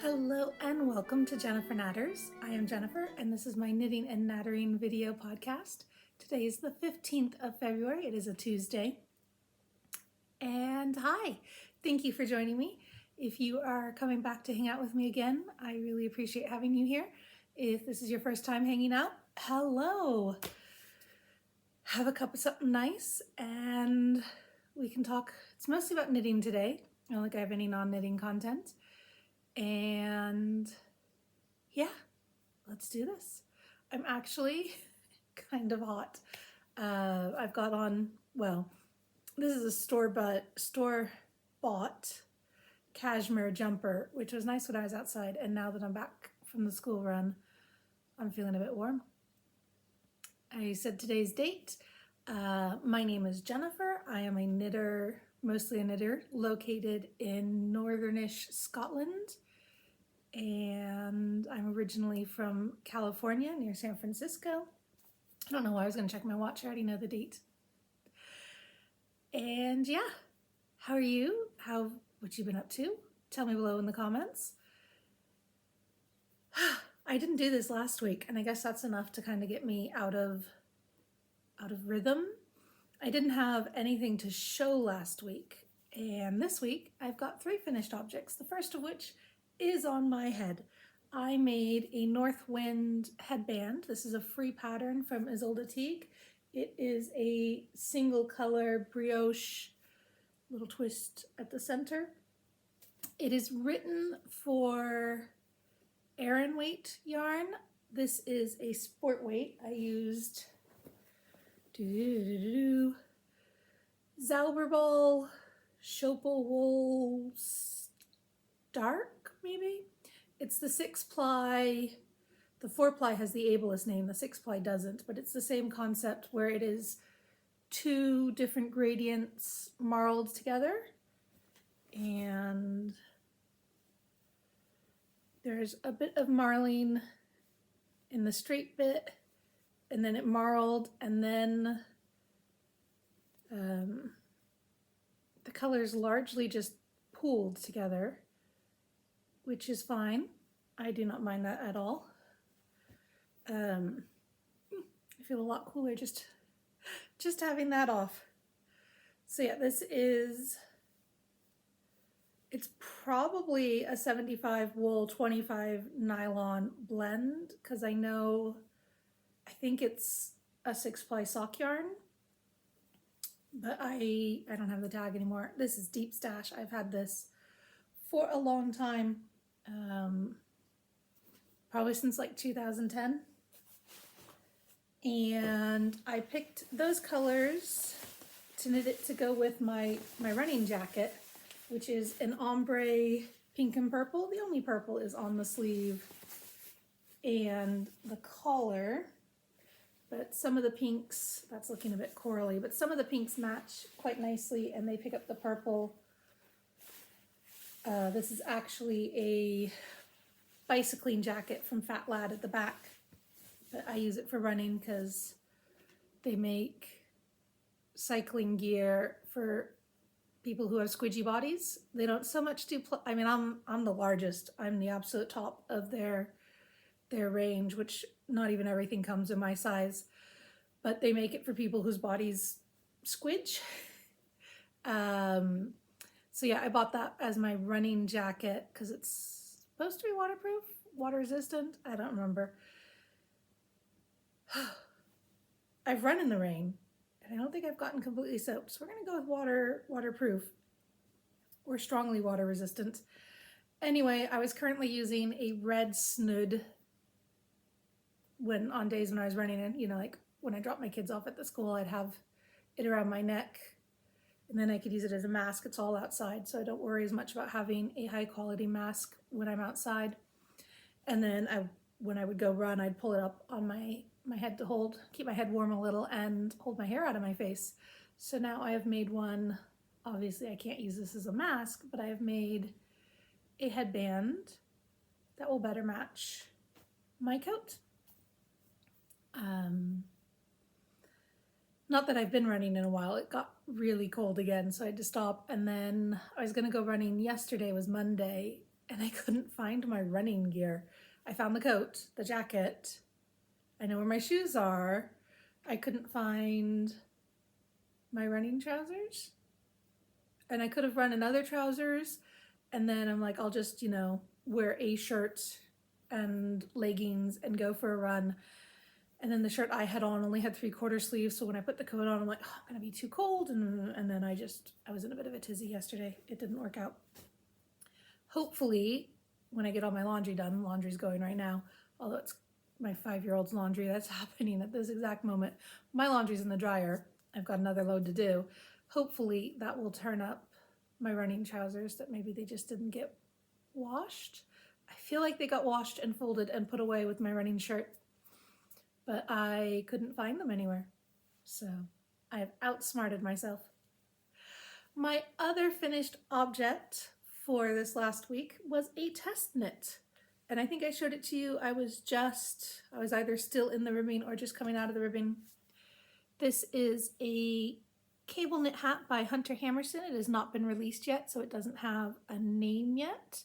Hello and welcome to Jennifer Knatters. I am Jennifer and this is my knitting and nattering video podcast. Today is the 15th of February. It is a Tuesday. And hi, thank you for joining me. If you are coming back to hang out with me again, I really appreciate having you here. If this is your first time hanging out, hello. Have a cup of something nice and we can talk. It's mostly about knitting today. I don't think I have any non-knitting content. And yeah, let's do this. I'm actually kind of hot. I've got on, well, this is a store-bought cashmere jumper, which was nice when I was outside. And now that I'm back from the school run, I'm feeling a bit warm. I said today's date. My name is Jennifer. I am a knitter, mostly a knitter, located in northernish Scotland. And I'm originally from California, near San Francisco. I don't know why I was going to check my watch. I already know the date. And yeah, how are you? What you been up to? Tell me below in the comments. I didn't do this last week, and I guess that's enough to kind of get me out of rhythm. I didn't have anything to show last week, and this week I've got 3 finished objects, the first of which is on my head. I made a North Wind headband. This is a free pattern from Isolde Teague. It is a single color brioche, little twist at the center. It is written for Aran weight yarn. This is a sport weight. I used Zauberball Schopel wool Stark, maybe? It's the 6-ply. The 4-ply has the ableist name, the 6-ply doesn't, but it's the same concept where it is 2 different gradients marled together. And there's a bit of marling in the straight bit, and then it marled, and then the colors largely just pooled together, which is fine. I do not mind that at all. I feel a lot cooler just having that off. So yeah, it's probably a 75 wool, 25 nylon blend, because I think it's a 6-ply sock yarn, but I don't have the tag anymore. This is Deep Stash. I've had this for a long time, probably since like 2010. And I picked those colors to knit it to go with my running jacket, which is an ombre pink and purple. The only purple is on the sleeve and the collar, but some of the pinks, that's looking a bit corally, but some of the pinks match quite nicely and they pick up the purple. This is actually a bicycling jacket from Fat Lad at the back, but I use it for running because they make cycling gear for people who have squidgy bodies. They don't so much do, I mean, I'm the largest. I'm the absolute top of their range, which not even everything comes in my size, but they make it for people whose bodies squidge. So yeah, I bought that as my running jacket because it's supposed to be waterproof, water resistant. I don't remember. I've run in the rain and I don't think I've gotten completely soaked. So we're going to go with waterproof or strongly water resistant. Anyway, I was currently using a red snood on days when I was running in, like when I dropped my kids off at the school, I'd have it around my neck and then I could use it as a mask. It's all outside, so I don't worry as much about having a high quality mask when I'm outside. And then when I would go run, I'd pull it up on my head to keep my head warm a little and hold my hair out of my face. So now I have made one. Obviously I can't use this as a mask, but I have made a headband that will better match my coat. Not that I've been running in a while. It got really cold again, so I had to stop. And then I was going to go running. Yesterday was Monday, and I couldn't find my running gear. I found the coat, the jacket. I know where my shoes are. I couldn't find my running trousers. And I could have run in other trousers. And then I'm like, I'll just, wear a shirt and leggings and go for a run. And then the shirt I had on only had 3/4 sleeves. So when I put the coat on, I'm like, oh, I'm going to be too cold. And then I was in a bit of a tizzy yesterday. It didn't work out. Hopefully, when I get all my laundry done, laundry's going right now, although it's my 5-year-old's laundry that's happening at this exact moment. My laundry's in the dryer. I've got another load to do. Hopefully that will turn up my running trousers that maybe they just didn't get washed. I feel like they got washed and folded and put away with my running shirt, but I couldn't find them anywhere. So I've outsmarted myself. My other finished object for this last week was a test knit. And I think I showed it to you. I was either still in the ribbing or just coming out of the ribbing. This is a cable knit hat by Hunter Hammerson. It has not been released yet, so it doesn't have a name yet.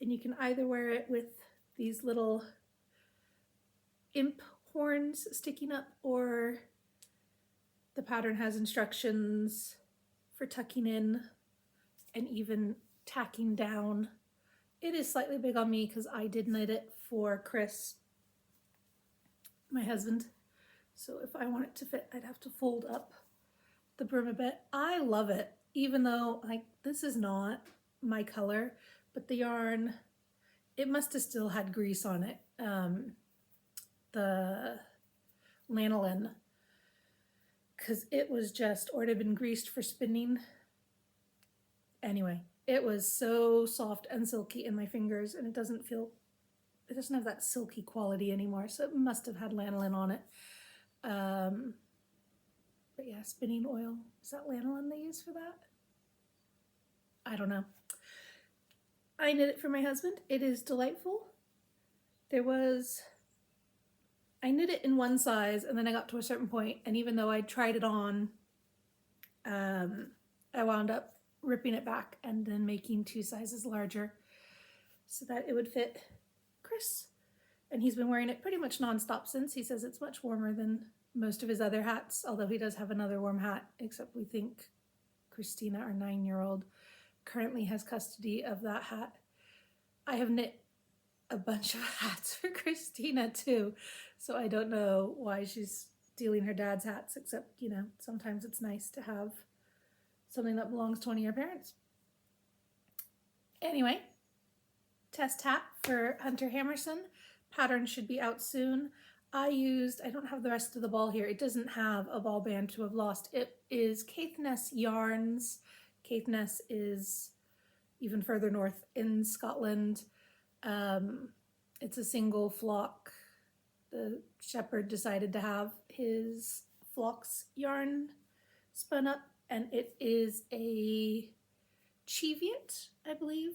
And you can either wear it with these little imp horns sticking up, or the pattern has instructions for tucking in and even tacking down. It is slightly big on me because I did knit it for Chris, my husband. So if I want it to fit, I'd have to fold up the brim a bit. I love it, even though this is not my color, but the yarn, it must have still had grease on it. The lanolin, because it was or it had been greased for spinning. Anyway, it was so soft and silky in my fingers, and it doesn't have that silky quality anymore, so it must have had lanolin on it. But yeah, spinning oil. Is that lanolin they use for that? I don't know. I knit it for my husband. It is delightful. I knit it in one size, and then I got to a certain point, and even though I tried it on, I wound up ripping it back and then making 2 sizes larger so that it would fit Chris. And he's been wearing it pretty much nonstop since. He says it's much warmer than most of his other hats, although he does have another warm hat, except we think Christina, our 9-year-old, currently has custody of that hat. I have knit a bunch of hats for Christina too, so I don't know why she's stealing her dad's hats, except, sometimes it's nice to have something that belongs to one of your parents. Anyway, test hat for Hunter Hammerson. Pattern should be out soon. I don't have the rest of the ball here. It doesn't have a ball band to have lost. It is Caithness Yarns. Caithness is even further north in Scotland. It's a single flock. The shepherd decided to have his flocks yarn spun up, and it is a Cheviot, I believe.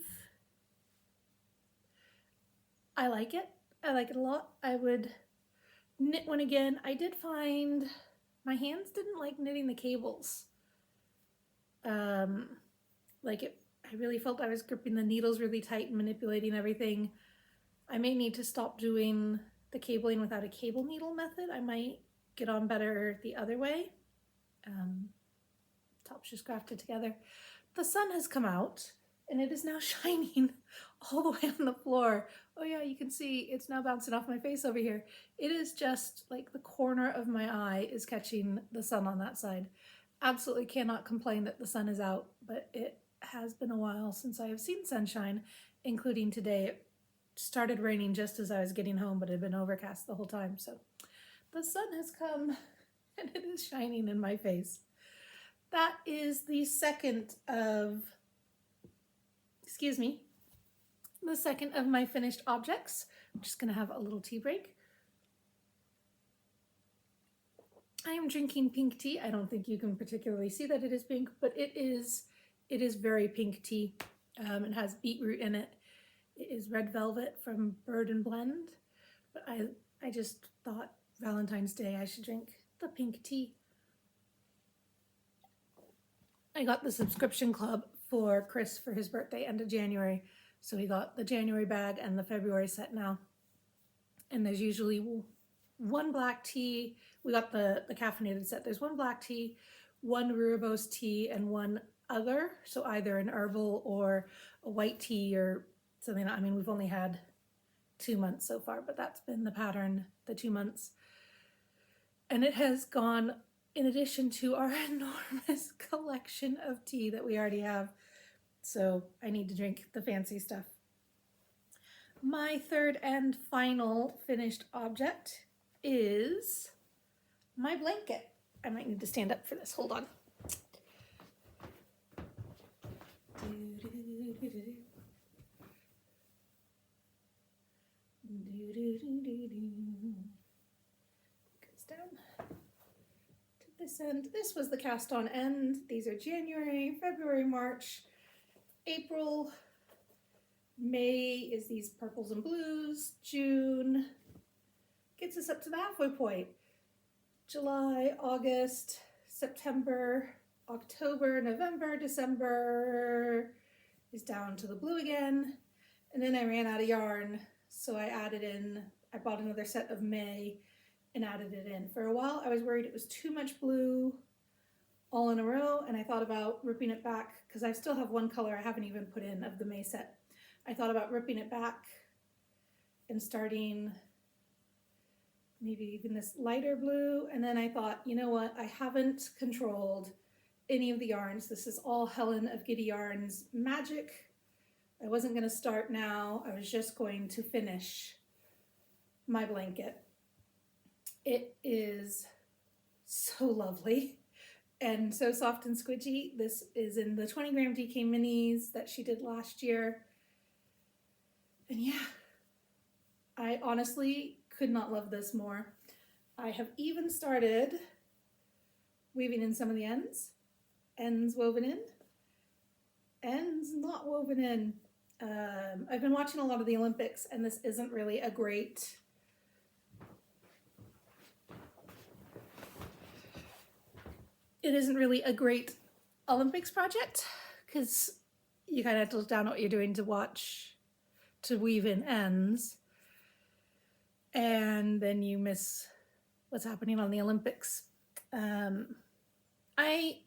I like it. I like it a lot. I would knit one again. I did find my hands didn't like knitting the cables. I really felt I was gripping the needles really tight and manipulating everything. I may need to stop doing the cabling without a cable needle method. I might get on better the other way. Tops just grafted together. The sun has come out and it is now shining all the way on the floor. Oh yeah, you can see it's now bouncing off my face over here. It is just like the corner of my eye is catching the sun on that side. Absolutely cannot complain that the sun is out, but it has been a while since I have seen sunshine, including today. It started raining just as I was getting home, but it had been overcast the whole time. So the sun has come and it is shining in my face. That is the second of my finished objects. I'm just going to have a little tea break. I am drinking pink tea. I don't think you can particularly see that it is pink, but it is very pink tea. It has beetroot in it. It is red velvet from Bird and Blend, but I just thought Valentine's Day I should drink the pink tea. I got the subscription club for Chris for his birthday, end of January. So we got the January bag and the February set now. And there's usually one black tea. We got the caffeinated set. There's one black tea, one rooibos tea, and one other. So either an herbal or a white tea or something. I mean, we've only had 2 months so far, but that's been the pattern, the 2 months. And it has gone, in addition to our enormous collection of tea that we already have. So I need to drink the fancy stuff. My third and final finished object is my blanket. I might need to stand up for this. Hold on. Goes down to this end. This was the cast on end. These are January, February, March, April. May is these purples and blues. June gets us up to the halfway point. July, August, September, October, November, December is down to the blue again. And then I ran out of yarn, so I bought another set of May and added it in. For a while, I was worried it was too much blue all in a row, and I thought about ripping it back because I still have one color I haven't even put in of the May set. I thought about ripping it back and starting maybe even this lighter blue. And then I thought, you know what? I haven't controlled any of the yarns. This is all Helen of Giddy Yarns magic. I wasn't going to start now. I was just going to finish my blanket. It is so lovely and so soft and squidgy. This is in the 20 gram DK minis that she did last year. And yeah, I honestly could not love this more. I have even started weaving in some of the ends woven in, ends not woven in. I've been watching a lot of the Olympics, and this isn't really a great Olympics project because you kind of have to look down at what you're doing to weave in ends, and then you miss what's happening on the Olympics. I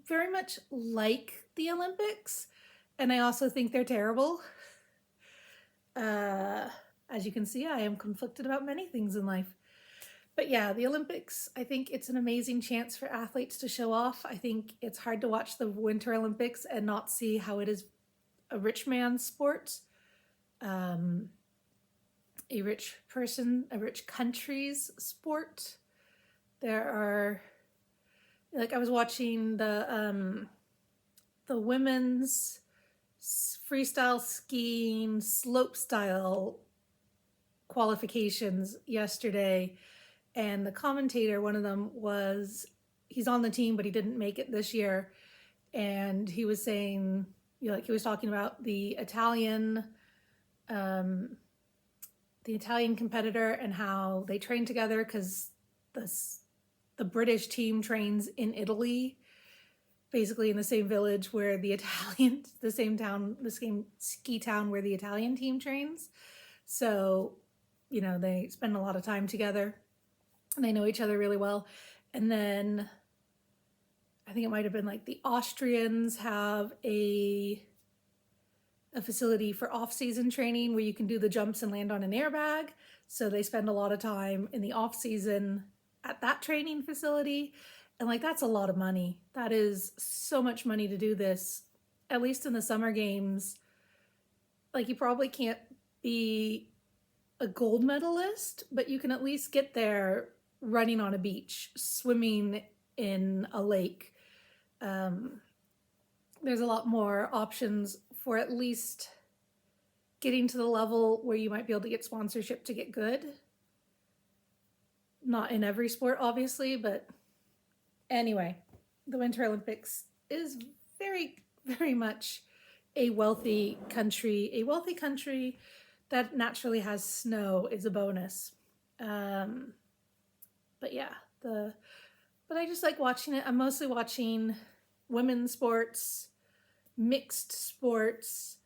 very much like the Olympics, and I also think they're terrible. As you can see, I am conflicted about many things in life. But yeah, the Olympics, I think it's an amazing chance for athletes to show off. I think it's hard to watch the Winter Olympics and not see how it is a rich man's sport. A rich country's sport. There are, like, I was watching the women's freestyle skiing slopestyle qualifications yesterday, and the commentator, one of them he's on the team, but he didn't make it this year, and he was saying, he was talking about the Italian competitor and how they train together because the British team trains in Italy, basically in the same village where the same ski town where the Italian team trains. So, they spend a lot of time together and they know each other really well. And then I think it might have been like the Austrians have a facility for off-season training where you can do the jumps and land on an airbag. So they spend a lot of time in the off-season at that training facility. And that's a lot of money. That is so much money to do this, at least in the summer games. You probably can't be a gold medalist, but you can at least get there running on a beach, swimming in a lake. There's a lot more options for at least getting to the level where you might be able to get sponsorship to get good. Not in every sport, obviously, but anyway, the Winter Olympics is very, very much a wealthy country. A wealthy country that naturally has snow is a bonus. But yeah, but I just like watching it. I'm mostly watching women's sports, mixed sports,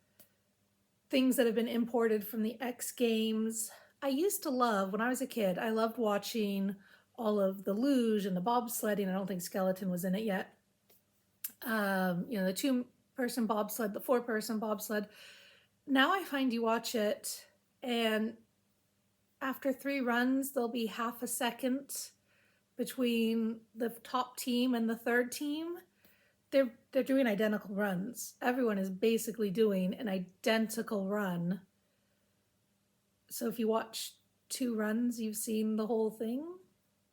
things that have been imported from the X Games. I used to love, when I was a kid, I loved watching all of the luge and the bobsledding. I don't think Skeleton was in it yet. The 2-person bobsled, the 4-person bobsled. Now I find you watch it, and after 3 runs, there'll be half a second between the top team and the third team. They're doing identical runs. Everyone is basically doing an identical run. So if you watch 2 runs, you've seen the whole thing.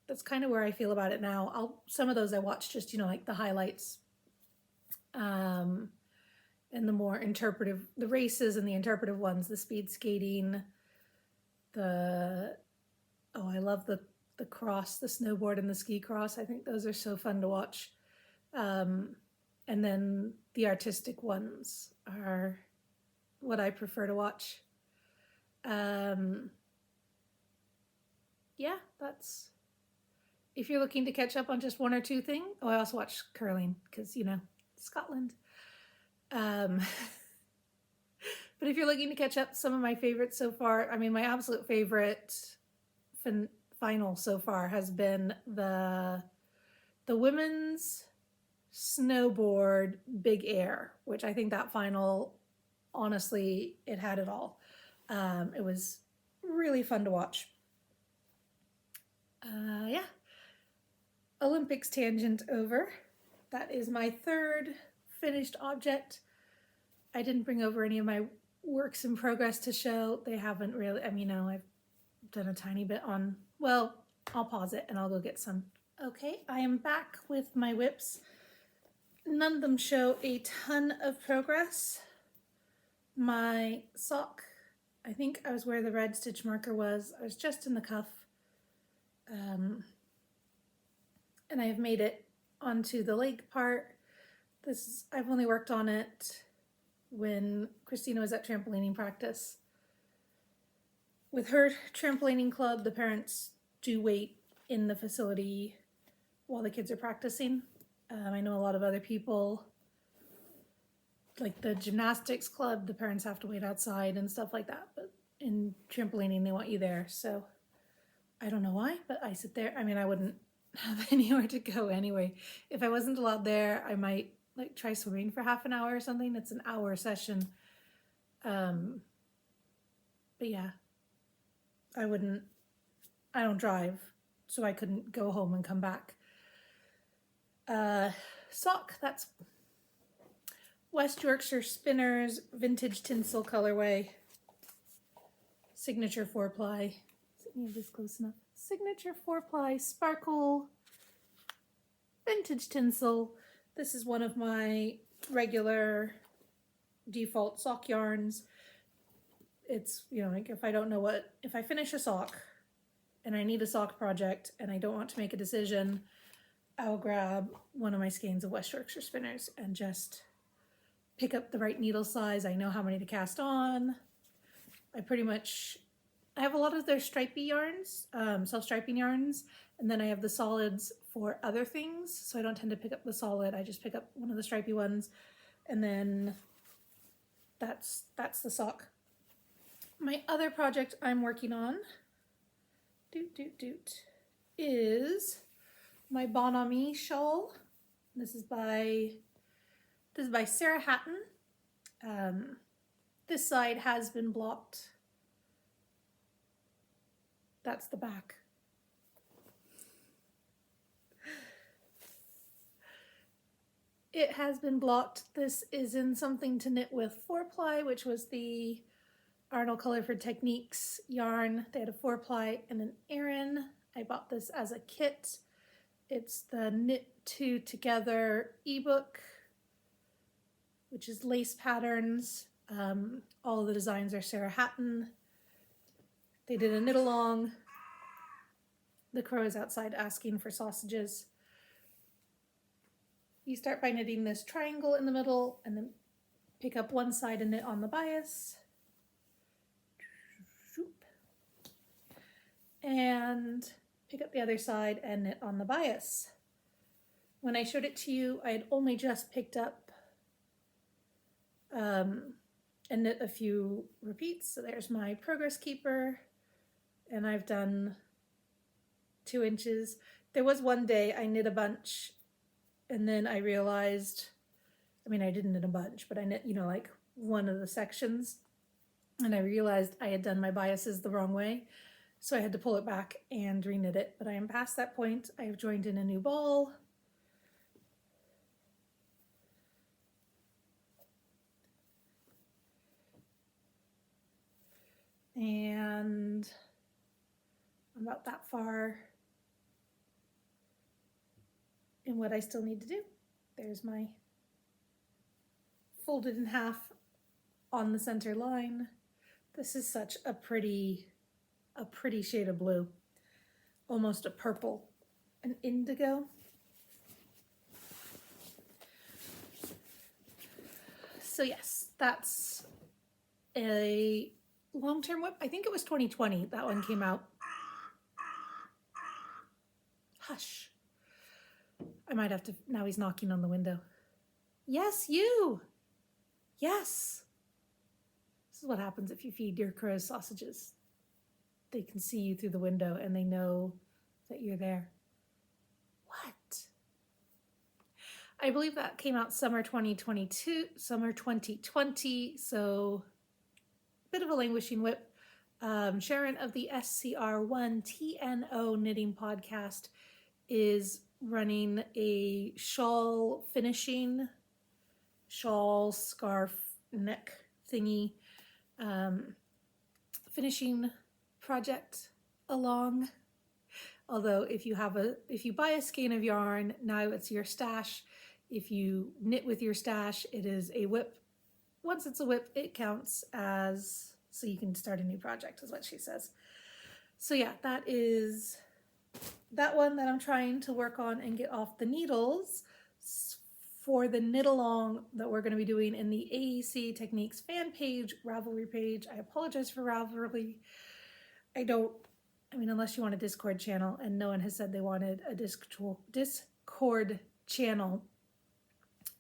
That's kind of where I feel about it now. Some of those I watch just, like the highlights, and the more interpretive, the races and the interpretive ones, the speed skating, I love the cross, the snowboard and the ski cross. I think those are so fun to watch. And then the artistic ones are what I prefer to watch. Yeah, that's, if you're looking to catch up on just 1 or 2 things. Oh, I also watch curling because, Scotland. But if you're looking to catch up, some of my favorites so far, my absolute favorite final so far has been the women's snowboard big air, which I think that final, honestly, it had it all. It was really fun to watch. Yeah. Olympics tangent over. That is my 3rd finished object. I didn't bring over any of my works in progress to show. They haven't really, I've done a tiny bit on, well, I'll pause it and I'll go get some. Okay, I am back with my whips. None of them show a ton of progress. My sock, I think I was where the red stitch marker was. I was just in the cuff. And I have made it onto the leg part. I've only worked on it when Christina was at trampolining practice. With her trampolining club, the parents do wait in the facility while the kids are practicing. I know a lot of other people, like the gymnastics club, the parents have to wait outside and stuff like that. But in trampolining, they want you there. So I don't know why, but I sit there. I wouldn't have anywhere to go anyway. If I wasn't allowed there, I might try swimming for half an hour or something. It's an hour session. But yeah, I don't drive, so I couldn't go home and come back. Sock, that's West Yorkshire Spinners vintage tinsel colorway. Signature 4-ply. Is any of this close enough? Signature 4-ply sparkle vintage tinsel. This is one of my regular default sock yarns. It's, if I don't know if I finish a sock and I need a sock project and I don't want to make a decision, I'll grab one of my skeins of West Yorkshire Spinners and just pick up the right needle size. I know how many to cast on. I have a lot of their stripy yarns, self-striping yarns, and then I have the solids for other things, so I don't tend to pick up the solid. I just pick up one of the stripy ones, and then that's the sock. My other project I'm working on is my Bon Ami shawl. This is by Sarah Hatton. This side has been blocked. That's the back. It has been blocked. This is in Something to Knit with 4-ply, which was the Arnold Colorford Techniques yarn. They had a 4-ply and an Aran. I bought this as a kit. It's the Knit 2 Together ebook, which is lace patterns. All of the designs are Sarah Hatton. They did a knit along. The crow is outside asking for sausages. You start by knitting this triangle in the middle and then pick up one side and knit on the bias. And pick up the other side and knit on the bias. When I showed it to you, I had only just picked up and knit a few repeats. So there's my progress keeper, and I've done 2 inches. There was one day I knit a bunch, and then I realized, I mean, I didn't knit a bunch, but I knit, like one of the sections, and I realized I had done my biases the wrong way. So I had to pull it back and reknit it, but I am past that point. I have joined in a new ball. And I'm about that far in what I still need to do. There's my folded in half on the center line. This is such a pretty shade of blue, almost a purple, an indigo. So yes, that's a long-term whip. I think it was 2020 that one came out. Hush. I might have to, now he's knocking on the window. Yes, you. Yes. This is what happens if you feed your crows sausages. They can see you through the window and they know that you're there. What? I believe that came out summer 2022, summer 2020, so a bit of a languishing whip. Sharon of the SCR1 TNO Knitting Podcast is running a shawl finishing, shawl, scarf, neck thingy, finishing project along. Although if you buy a skein of yarn, now it's your stash. If you knit with your stash, it is a whip. Once it's a whip, it counts as, so you can start a new project, is what she says. So yeah, that is that one that I'm trying to work on and get off the needles for the knit along that we're going to be doing in the AEC Techniques fan page, Ravelry page. I apologize for Ravelry. Unless you want a Discord channel, and no one has said they wanted a Discord channel.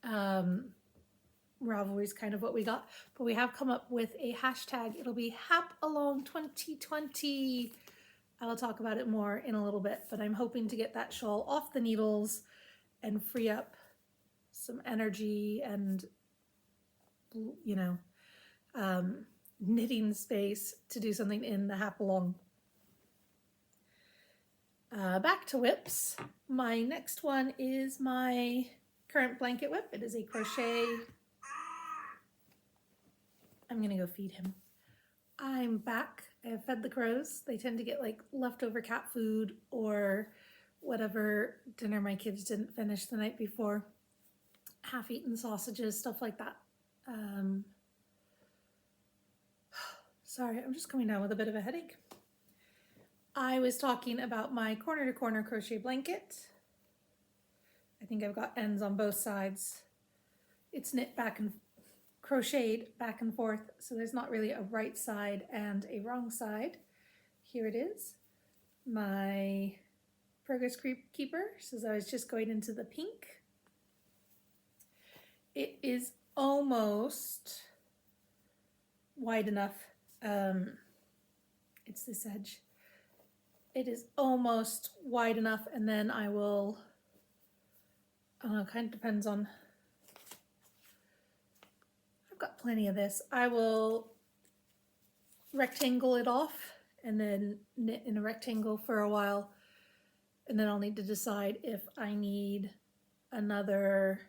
Ravelry is kind of what we got, but we have come up with a hashtag. It'll be hapalong 2020. I will talk about it more in a little bit, but I'm hoping to get that shawl off the needles and free up some energy and, knitting space to do something in the hapalong. Back to whips. My next one is my current blanket whip. It is a crochet. I'm gonna go feed him. I'm back. I have fed the crows. They tend to get like leftover cat food or whatever dinner my kids didn't finish the night before. Half-eaten sausages, stuff like that. Sorry, I'm just coming down with a bit of a headache. I was talking about my corner-to-corner crochet blanket. I think I've got ends on both sides. It's knit back and crocheted back and forth, so there's not really a right side and a wrong side. Here it is. My progress keeper says I was just going into the pink. It is almost wide enough. It's this edge. It is almost wide enough, and then I will, kind of depends on, I've got plenty of this. I will rectangle it off and then knit in a rectangle for a while, and then I'll need to decide if I need another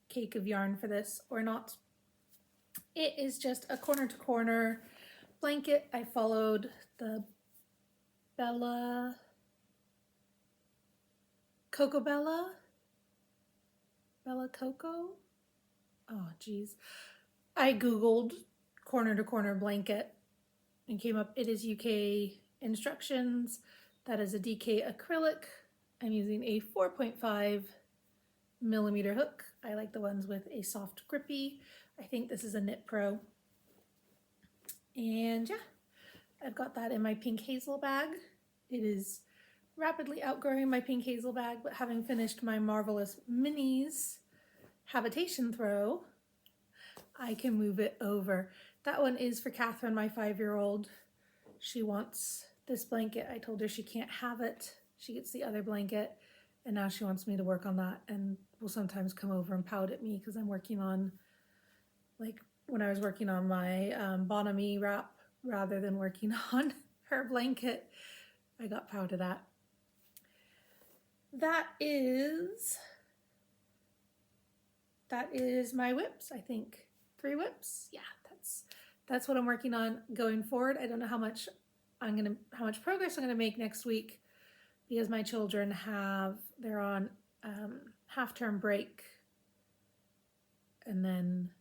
cake of yarn for this or not. It is just a corner-to-corner blanket. I followed the Bella Coco. Oh geez. I googled corner-to-corner blanket and came up, it is UK instructions. That is a DK acrylic. I'm using a 4.5 millimeter hook. I like the ones with a soft grippy. I think this is a Knit Pro. And yeah, I've got that in my pink hazel bag. It is rapidly outgrowing my pink hazel bag, but having finished my Marvelous Minis habitation throw, I can move it over. That one is for Catherine, my 5-year-old. She wants this blanket. I told her she can't have it. She gets the other blanket, and now she wants me to work on that, and will sometimes come over and pout at me because I'm working on, like when I was working on my Bonami wrap rather than working on her blanket, I got pouted at. That is my whips, I think. 3 whips. Yeah, that's what I'm working on going forward. I don't know how much progress I'm gonna make next week because my children they're on half-term break, and then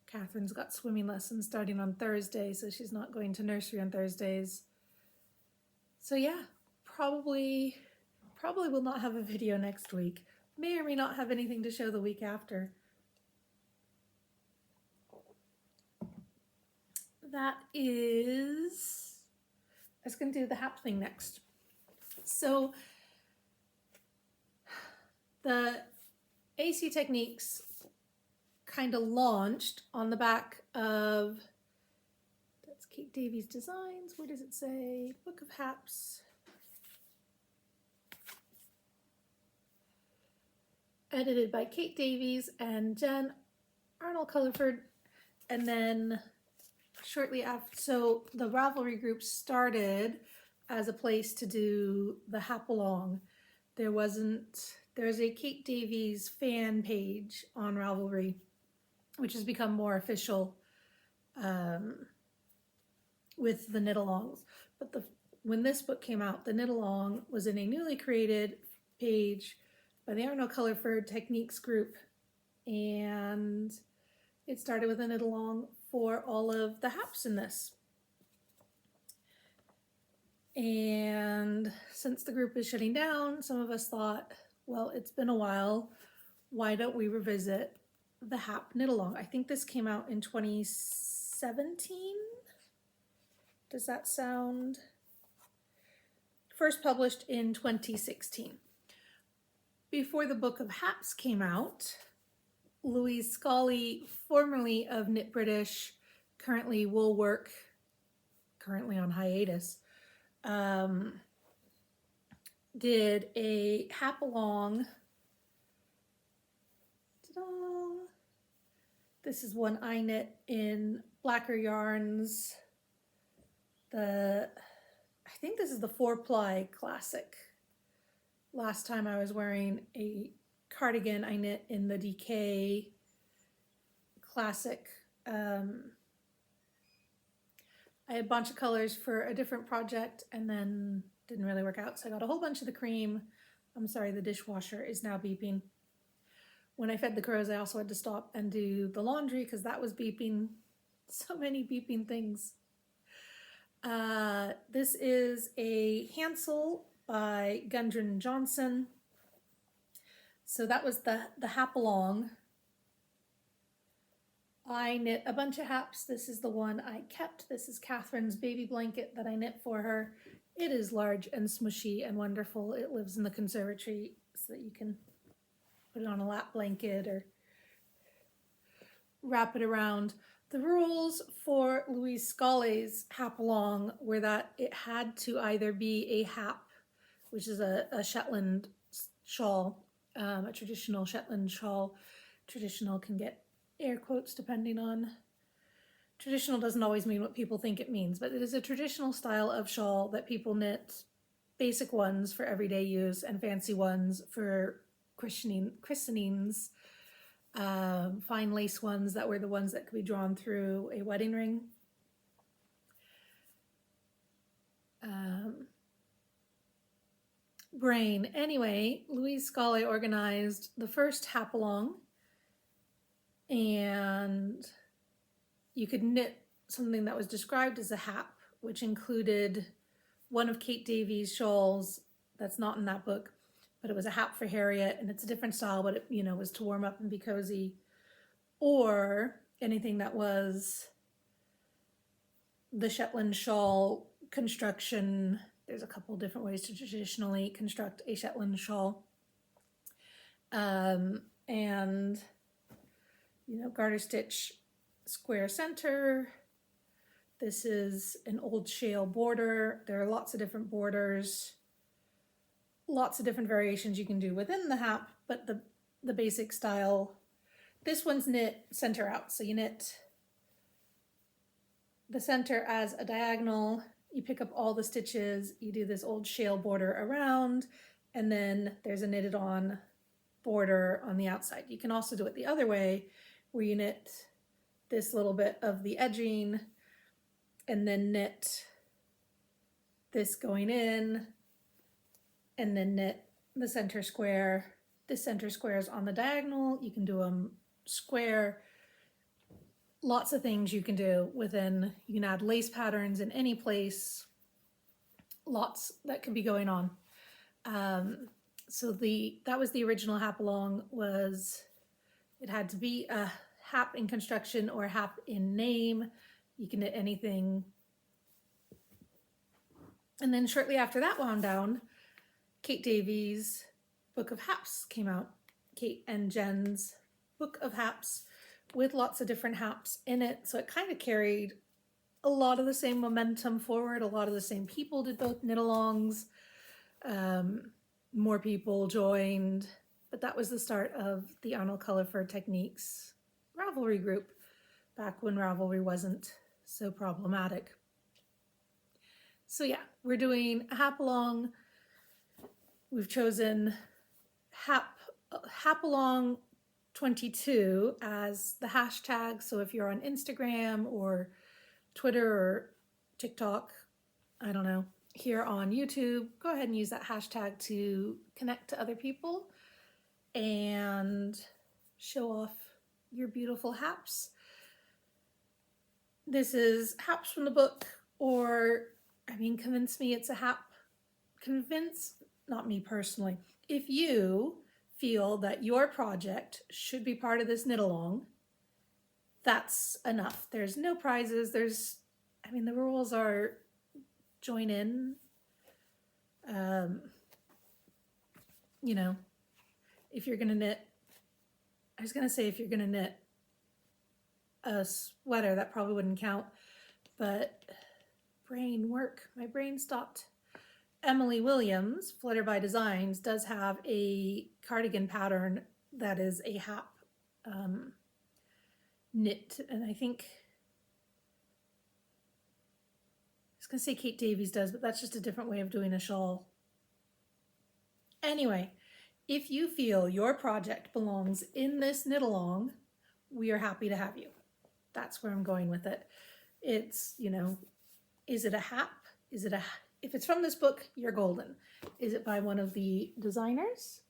Catherine's got swimming lessons starting on Thursday, so she's not going to nursery on Thursdays. So yeah, probably will not have a video next week. May or may not have anything to show the week after. I was going to do the hap thing next. So the AC Techniques kind of launched on the back of, that's Kate Davies Designs. Where does it say? Book of Haps. Edited by Kate Davies and Jen Arnold Culliford. And then shortly after, so the Ravelry group started as a place to do the hapalong. There's a Kate Davies fan page on Ravelry, which has become more official with the knit-alongs. But when this book came out, the knit-along was in a newly created page by the Arnold Culliford Techniques group, and it started with a knit-along for all of the haps in this. And since the group is shutting down, some of us thought, well, it's been a while, why don't we revisit the hap knit-along? I think this came out in 2017. Does that sound? First published in 2016. Before the Book of Haps came out, Louise Scully, formerly of Knit British, currently Woolwork, currently on hiatus, did a hapalong. This is one I knit in Blacker Yarns. I think this is the 4-ply classic. Last time I was wearing a cardigan I knit in the DK classic. I had a bunch of colors for a different project and then didn't really work out, so I got a whole bunch of the cream. I'm sorry, the dishwasher is now beeping. When I fed the crows, I also had to stop and do the laundry because that was beeping. So many beeping things. This is a Hansel by Gundren Johnson. So that was the hapalong. I knit a bunch of haps. This is the one I kept. This is Catherine's baby blanket that I knit for her. It is large and smushy and wonderful. It lives in the conservatory so that you can put it on a lap blanket or wrap it around. The rules for Louise Scully's hapalong were that it had to either be a hap, which is a Shetland shawl, a traditional Shetland shawl. Traditional can get air quotes depending on, traditional doesn't always mean what people think it means, but it is a traditional style of shawl that people knit, basic ones for everyday use and fancy ones for christenings, fine lace ones that were the ones that could be drawn through a wedding ring. Brain. Anyway, Louise Scully organized the first hapalong, and you could knit something that was described as a hap, which included one of Kate Davies' shawls that's not in that book, but it was a hap for Harriet, and it's a different style, but it, was to warm up and be cozy, or anything that was the Shetland shawl construction. There's a couple different ways to traditionally construct a Shetland shawl. And, garter stitch square center. This is an old shale border. There are lots of different borders, lots of different variations you can do within the hap, but the basic style. This one's knit center out. So you knit the center as a diagonal, you pick up all the stitches, you do this old shale border around, and then there's a knitted on border on the outside. You can also do it the other way, where you knit this little bit of the edging and then knit this going in, and then knit the center square. This center square is on the diagonal. You can do them square. Lots of things you can do within. You can add lace patterns in any place. Lots that could be going on. So that was the original hapalong. It had to be a hap in construction or a hap in name. You can knit anything. And then shortly after that wound down, Kate Davies' Book of Haps came out. Kate and Jen's Book of Haps, with lots of different haps in it. So it kind of carried a lot of the same momentum forward. A lot of the same people did both knit-alongs. More people joined, but that was the start of the Arnold Culliford Techniques Ravelry group, back when Ravelry wasn't so problematic. So yeah, we're doing a hapalong. We've chosen hapalong 22 as the hashtag. So if you're on Instagram or Twitter or TikTok, I don't know, here on YouTube, go ahead and use that hashtag to connect to other people and show off your beautiful haps. This is haps from the book, or convince me it's a hap. Convince, not me personally. If you feel that your project should be part of this knit along, that's enough. There's no prizes. The rules are join in. If you're gonna knit, if you're gonna knit a sweater, that probably wouldn't count, but my brain stopped. Emily Williams, Flutter by Designs, does have a cardigan pattern that is a hap knit, and I think, I was gonna say Kate Davies does, but that's just a different way of doing a shawl. Anyway, if you feel your project belongs in this knit along, we are happy to have you. That's where I'm going with it. It's, is it a hap? If it's from this book, you're golden. Is it by one of the designers?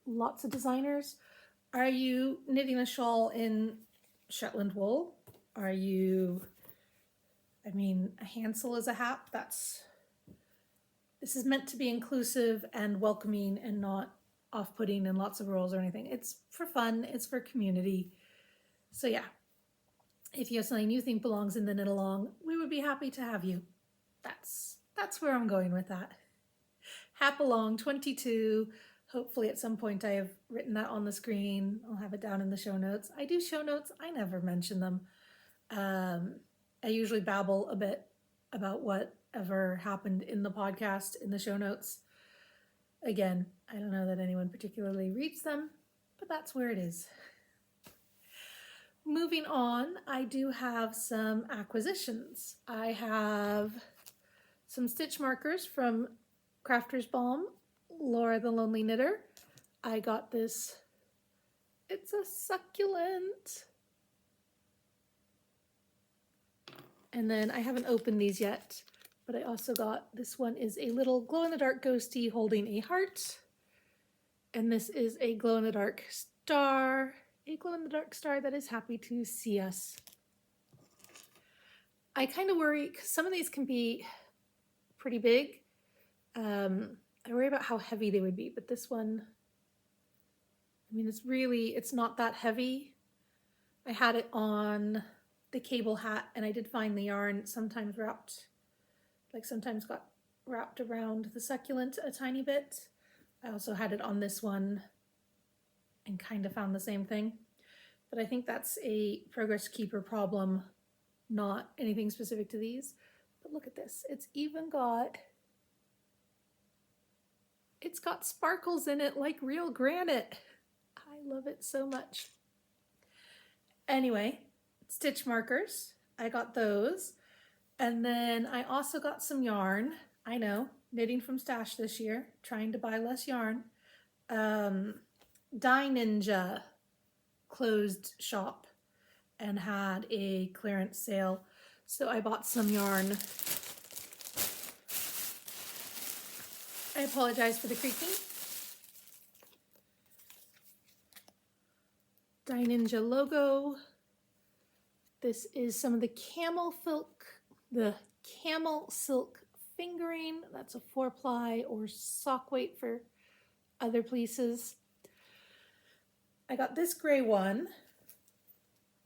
Lots of designers. Are you knitting a shawl in Shetland wool? Are you, a Hansel is a hap. This is meant to be inclusive and welcoming and not off-putting and lots of rules or anything. It's for fun, it's for community. So yeah, if you have something you think belongs in the knit along, we would be happy to have you. That's where I'm going with that. Hapalong 22. Hopefully at some point I have written that on the screen. I'll have it down in the show notes. I do show notes. I never mention them. I usually babble a bit about whatever happened in the podcast in the show notes. Again, I don't know that anyone particularly reads them, but that's where it is. Moving on, I do have some acquisitions. I have some stitch markers from Crafter's Balm, Laura the Lonely Knitter. I got this, it's a succulent. And then I haven't opened these yet, but I also got, this one is a little glow-in-the-dark ghostie holding a heart. And this is a glow-in-the-dark star, that is happy to see us. I kind of worry, because some of these can be pretty big. I worry about how heavy they would be, but this one, it's not that heavy. I had it on the cable hat, and I did find the yarn sometimes got wrapped around the succulent a tiny bit. I also had it on this one and kind of found the same thing. but I think that's a progress keeper problem, not anything specific to these. But look at this. It's got sparkles in it like real granite. I love it so much. Anyway, stitch markers. I got those. And then I also got some yarn. I know, knitting from stash this year, trying to buy less yarn. Dye Ninja closed shop and had a clearance sale. So I bought some yarn. I apologize for the creaking. Dye Ninja logo. This is some of the camel silk fingering. That's a 4-ply or sock weight for other places. I got this gray one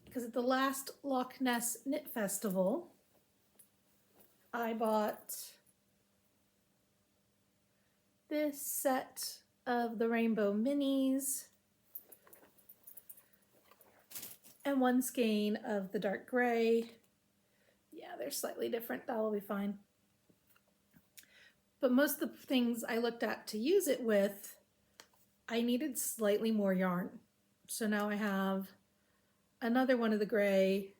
because at the last Loch Ness Knit Festival, I bought this set of the rainbow minis and one skein of the dark gray. Yeah, they're slightly different. That will be fine. But most of the things I looked at to use it with, I needed slightly more yarn. So now I have another one of the gray.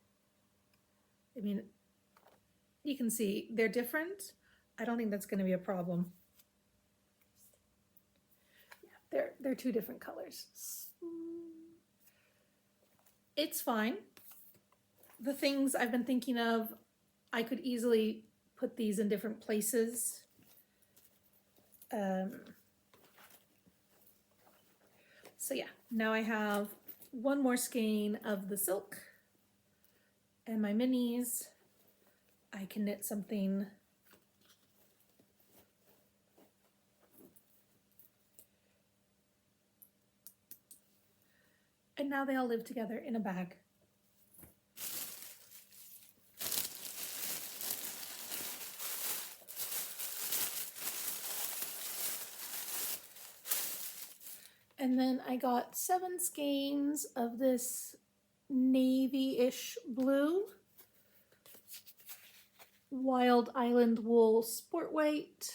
I mean, you can see they're different. I don't think that's going to be a problem. Yeah, they're two different colors. It's fine. The things I've been thinking of, I could easily put these in different places. So yeah, now I have one more skein of the silk and my minis. I can knit something and now they all live together in a bag. And then I got 7 skeins of this navy-ish blue. Wild Island Wool Sport Weight.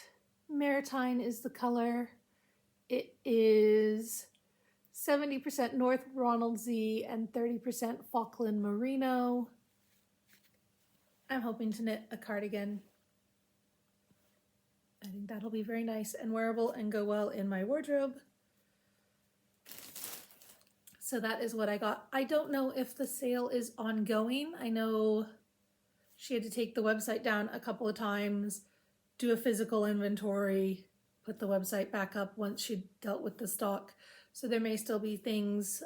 Maritime is the color. It is 70% North Ronaldsay and 30% Falkland Merino. I'm hoping to knit a cardigan. I think that'll be very nice and wearable and go well in my wardrobe. So that is what I got. I don't know if the sale is ongoing. I know she had to take the website down a couple of times, do a physical inventory, put the website back up once she dealt with the stock. So there may still be things,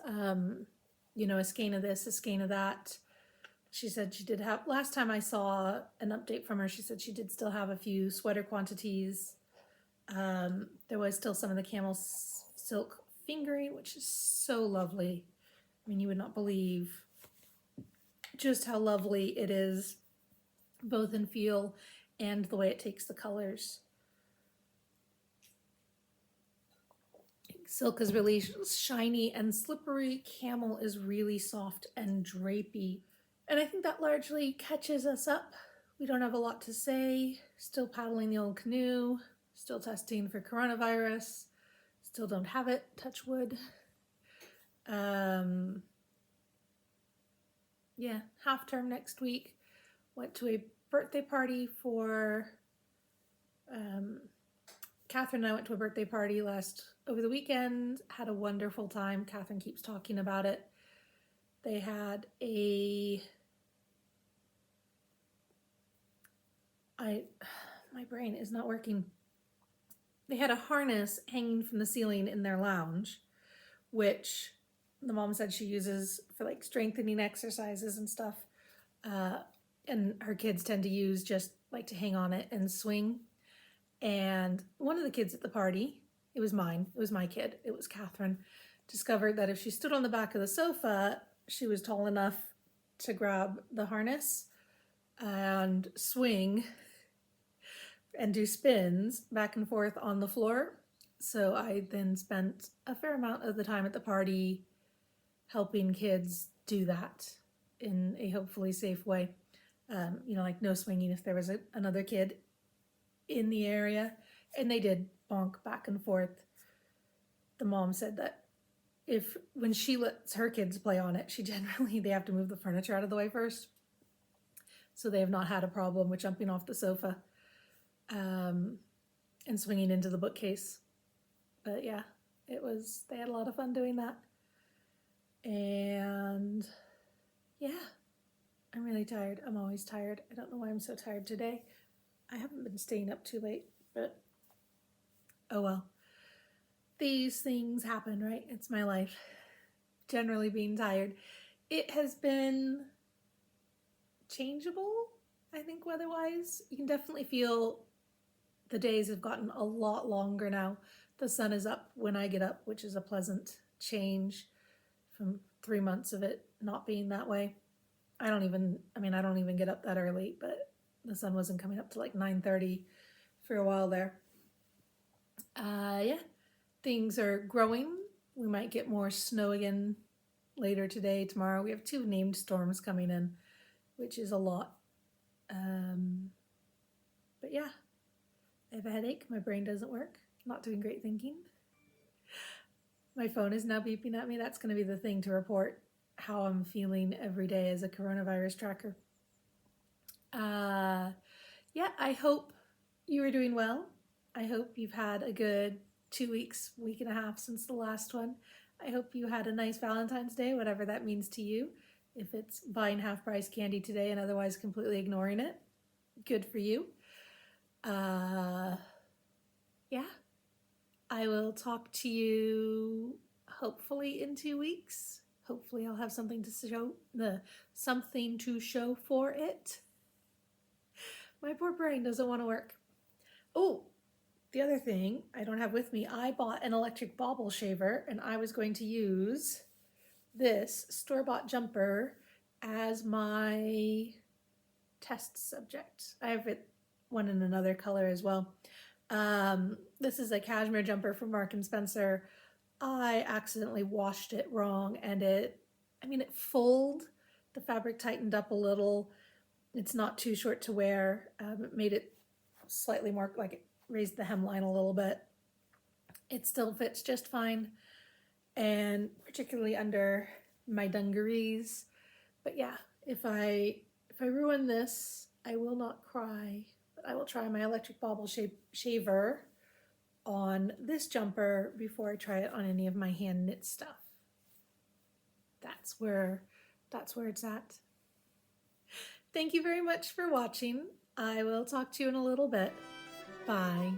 you know, a skein of this, a skein of that. She said she did have, last time I saw an update from her, she said she did still have a few sweater quantities. There was still some of the camel silk fingering, which is so lovely. I mean, you would not believe just how lovely it is, both in feel and the way it takes the colors. Silk is really shiny and slippery. Camel is really soft and drapey. And I think that largely catches us up. We don't have a lot to say. Still paddling the old canoe. Still testing for coronavirus. Still don't have it, touch wood. Yeah, half term next week. Went to a birthday party for, Catherine and I went to a birthday party over the weekend, had a wonderful time. Catherine keeps talking about it. They had my brain is not working. They had a harness hanging from the ceiling in their lounge, which the mom said she uses for like strengthening exercises and stuff. And her kids tend to use just like to hang on it and swing. And one of the kids at the party, it was my kid, it was Catherine, discovered that if she stood on the back of the sofa, she was tall enough to grab the harness and swing and do spins back and forth on the floor. So I then spent a fair amount of the time at the party helping kids do that in a hopefully safe way. Like no swinging if there was another kid in the area, and they did bonk back and forth. The mom said that when she lets her kids play on it, they have to move the furniture out of the way first. So they have not had a problem with jumping off the sofa and swinging into the bookcase. But yeah, they had a lot of fun doing that. And yeah, I'm really tired. I'm always tired. I don't know why I'm so tired today. I haven't been staying up too late, but oh well. These things happen, right? It's my life. Generally being tired. It has been changeable, I think, weather-wise. You can definitely feel the days have gotten a lot longer now. The sun is up when I get up, which is a pleasant change from 3 months of it not being that way. I don't even get up that early, but the sun wasn't coming up to like 9:30 for a while there. Yeah, things are growing. We might get more snow again later today, tomorrow. We have 2 named storms coming in, which is a lot. But yeah, I have a headache. My brain doesn't work. Not doing great thinking. My phone is now beeping at me. That's going to be the thing to report how I'm feeling every day as a coronavirus tracker. Yeah, I hope you are doing well. I hope you've had a good 2 weeks, week and a half since the last one. I hope you had a nice Valentine's Day, whatever that means to you. If it's buying half-price candy today and otherwise completely ignoring it, good for you. Yeah, I will talk to you hopefully in 2 weeks. Hopefully I'll have something to show for it. My poor brain doesn't want to work. Oh, the other thing I don't have with me, I bought an electric bobble shaver, and I was going to use this store-bought jumper as my test subject. I have one in another color as well. This is a cashmere jumper from Mark & Spencer. I accidentally washed it wrong, and it fulled. The fabric tightened up a little. It's not too short to wear. It made it slightly more, like it raised the hemline a little bit. It still fits just fine, and particularly under my dungarees. But yeah, if I ruin this, I will not cry. But I will try my electric bobble shaver on this jumper before I try it on any of my hand knit stuff. That's where it's at. Thank you very much for watching. I will talk to you in a little bit. Bye.